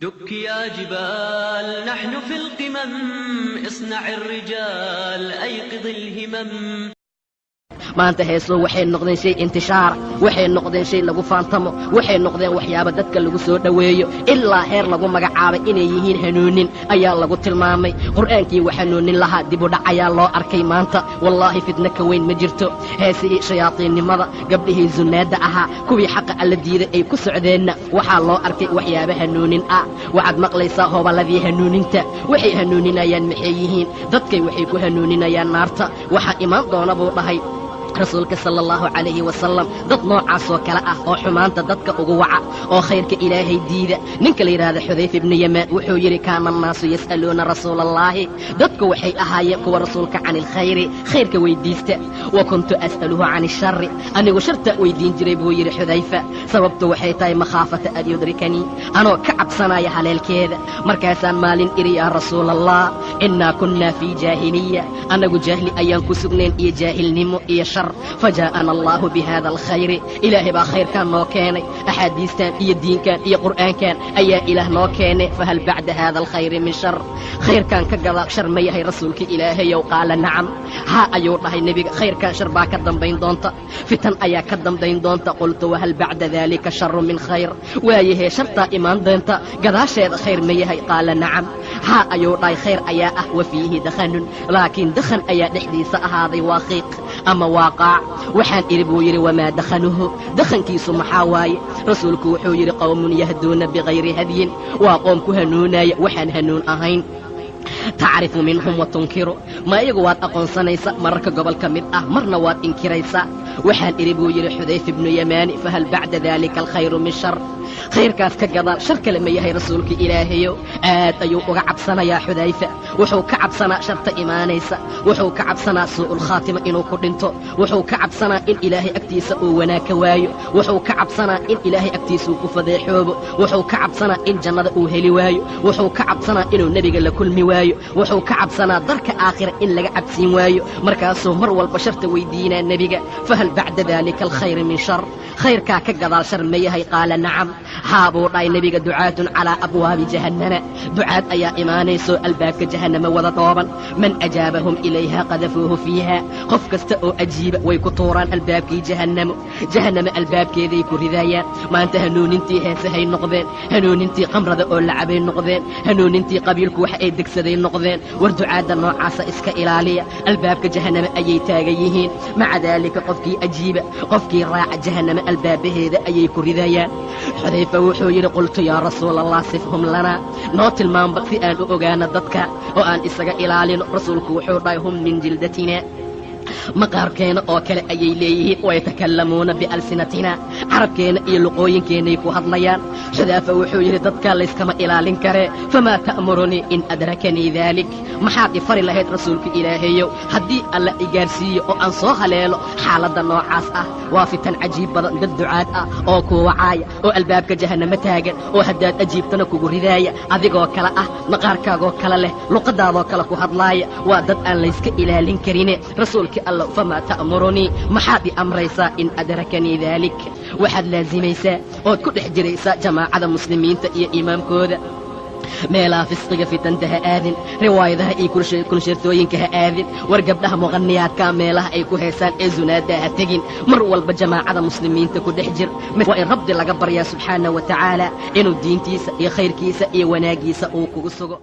دك يا جبال نحن في القمم اصنع الرجال أيقظ الهمم maanta heeso waxay noqdeen shay intishaar waxay noqdeen shay lagu faantamo waxay noqdeen waxyaabo dadka lagu soo dhaweeyo ilaa heer lagu magacaabay inay yihiin hanuunin ayaa lagu tilmaamay qur'aankii wax hanuunin lahaa dib u dhac ayaa loo arkay maanta wallaahi fidna ka weyn ma jirto heesihii shayaadiinnimada gabdhihii sunnaadda ahaa kuwii xaqa alla diiday ay ku socdeenna waxaa loo arkay waxyaabo hanuunin ah waxaad maqlaysaa hoballadii hanuuninta waxay hanuuninayaan maxay yihiin dadkay waxay ku hanuuninayaan naarta waxaa imaan doona buu dhahay rasuulka sala allahu calayhi wasalam dad noocaasoo kale ah oo xumaanta dadka ugu waca oo khayrka ilaahay diida ninka la yidhaahda xudayfa ibnu yamaan wuxuu yidhi kaana annaasu yas'aluuna rasuulallaahi dadku waxay ahaayeen kuwa rasuulka cani alkhayri khayrka weyddiista wa kuntu as'aluhu cani ashari anigu shartaa weyddiin jiray buu yidhi xudayfa sababtu waxay tahay makhaafata an yudrikanii anoo ka cabsanaya haleelkeeda markaasaan maalin idhi yaa rasuulallah innaa kunnaa fii jaahiliya annagu jaahli ayaan ku sugnayn iyo jaahilnimo iyo فجاءنا الله بهذا الخير إلهي با خير كان نو كيني أحاديثتان إيا الدين كان إيا قرآن كان أيا إله نو كيني فهل بعد هذا الخير من شر خير كان كقضاء شر ما يهي رسولك إلهي وقال نعم ها أيو الله النبي خير كان شر با كدن بين دونتا فتن أيا كدن بين دونتا قلت وهل بعد ذلك شر من خير ويهي شرطا إيمان دونتا قضاء شيء خير ما يهي قال نعم ها أيو الله خير أيا وفيه دخن لكن دخن أيا نحديث هذا واقيق أما واقع وحان إربو يري وما دخنه دخن كيسو محاواي رسولك وحو يري قوم يهدون بغير هدي وقوم كهنونا وحان هنون أهين تعرف منهم وتنكر ما يقوات أقون سنيسا مرك قبل كمد مرنا وات إنكريسا وحان إربو يري حذيف بن يمان فهل بعد ذلك الخير من شر خير كاس كقضاء شرك لما يهي رسولك إلهي أيو وقعبسنا يا حذيفة وحو كعبسنا شرط إيمانيسا وحو كعبسنا سوء الخاتمة إنو كردنتو وحو كعبسنا إن إلهي أكتيس وناك وايو وحو كعبسنا إن إلهي أكتيس كفضيحوب وحو كعبسنا إن جنة أوهلي وايو وحو كعبسنا إنو النبي قال كل موايو وحو كعبسنا درك آخر إن لقى عبسين وايو مركاسو مروا البشر تويدينا النبي فهل بعد ذلك الخير من شر خير كقضاء شر ما يهي قال نعم هابو راي نبي دعاة على أبواب جهنم دعاة أيا إيمانيسو الباب جهنم وضطوبا من أجابهم إليها قذفوه فيها قف كستأو أجيب ويكطوران الباب كي جهنم الباب كي ذي كرذايا ما أنت هنون انتي هسهي النقذين هنون انتي قمرة أول لعبين النقذين هنون انتي قبيلك وحيدك سدين النقذين وردعاة النوع عصا إسكا إلالية الباب كجهنم أي تاقيهين مع ذلك قفكي أجيب قفكي راع جهنم الباب هذا أي كرذايا حذيفة وحو يري قلت يا رسول الله صفهم لنا نوت المنبق في أن أغانا ضدك وأن إسقى إلالين رسولك وحو هم من جلدتنا maqaarkeena oo kale ayay leeyihiin wayatakallamuuna bialsinatina carabkeena iyo luqooyinkeenay ku hadlayaan xudaafa wuxuu yidhi dadkaa layskama ilaalin karee famaa ta'murunii in adrakanii daalik maxaad i fari lahayd rasuulka ilaahayow haddii alla i gaarsiiyo oo aan soo haleelo xaaladda noocaas ah waa fitan cajiib badan dad ducaad ah oo kuu wacaaya oo albaabka jahannamo taagan oo haddaad ajiibtana kugu ridaaya adigoo kale ah maqaarkaagoo kale leh luqadaadoo kale ku hadlaaya waa dad aan layska ilaalin karine rasuulka الله فما تأمرني محاد أمريسا إن أدركني ذلك وحد لازميسا وكل حجريسا جماعة المسلمين تأي إمام كودا meelaha fisqiga fitantaha aadin riwaayadaha iyo kulshirtooyinkaha aadin wargabdhaha muqaniyaadka meelaha ay ku heesaan ee zunaadaha tegin mar walba jamaacada muslimiinta ku dhex jir waa in rabbi laga baryaa subxaanahu wa tacaala inuu diintiisa iyo khayrkiisa iyo wanaagiisa uu kugu sugo